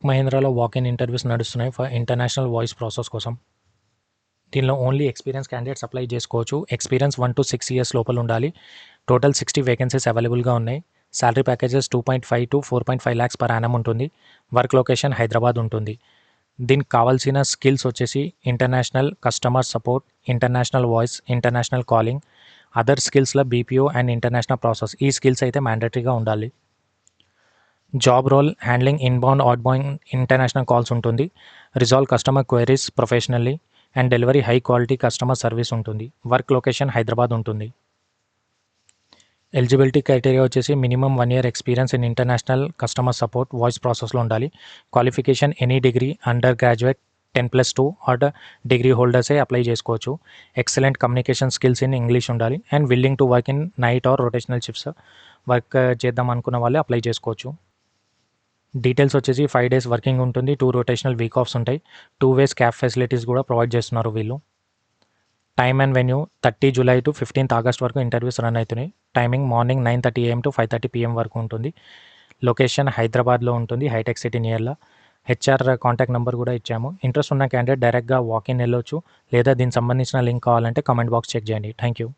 మహీంద్రాలో walk in interviews నడుస్తున్నాయి for international voice process కోసం. దీనిలో ఓన్లీ ఎక్స్పీరియన్స్ క్యాండిడేట్స్ అప్లై చేసుకోవచ్చు. ఎక్స్పీరియన్స్ 1 to 6 ఇయర్స్ లోపల ఉండాలి. టోటల్ 60 వేకెన్సీస్ అవైలబుల్గా ఉన్నాయి. Salary packages 2.5 to 4.5 lakhs per annum ఉంటుంది. వర్క్ లొకేషన్ హైదరాబాద్ ఉంటుంది. దీనికి కావాల్సిన స్కిల్స్ వచ్చేసి international customer support, international voice, international calling, other స్కిల్స్లో బీపీఓ అండ్ ఇంటర్నేషనల్ ప్రాసెస్. ఈ స్కిల్స్ అయితే మ్యాండేటరీగా ఉండాలి. Job role handling inbound, outbound international calls ఉంటుంది. Resolve customer queries professionally and delivery high quality customer service ఉంటుంది. Work location Hyderabad ఉంటుంది. Eligibility criteria వచ్చేసి minimum 1 year experience in international customer support voice ప్రాసెస్లో ఉండాలి. Qualification any degree, under graduate 10+2 or degree హోల్డర్సే apply చేసుకోవచ్చు. Excellent communication skills in English ఉండాలి and willing to work in night or rotational shifts work చేద్దాం అనుకున్న వాళ్ళే apply చేసుకోవచ్చు. Details వచ్చేసి 5 days వర్కింగ్ ఉంటుంది, 2 rotational వీక్ ఆఫ్స్ ఉంటాయి. 2 ways క్యాబ్ ఫెసిలిటీస్ కూడా ప్రొవైడ్ చేస్తున్నారు వీళ్ళు. Time and venue 30 July to 15th August వరకు ఇంటర్వ్యూస్ రన్ అవుతున్నాయి. Timing morning 9:30 AM to 5:30 PM వరకు ఉంటుంది. లొకేషన్ హైదరాబాద్లో ఉంటుంది, హైటెక్ సిటీ నియర్లో. హెచ్ఆర్ కాంటాక్ట్ నెంబర్ కూడా ఇచ్చాము. ఇంట్రెస్ట్ ఉన్న క్యాండిడేట్ డైరెక్ట్గా వాకిన్ వెళ్ళొచ్చు, లేదా దీనికి సంబంధించిన లింక్ కావాలంటే కామెంట్ బాక్స్ చెక్ చేయండి. Thank you.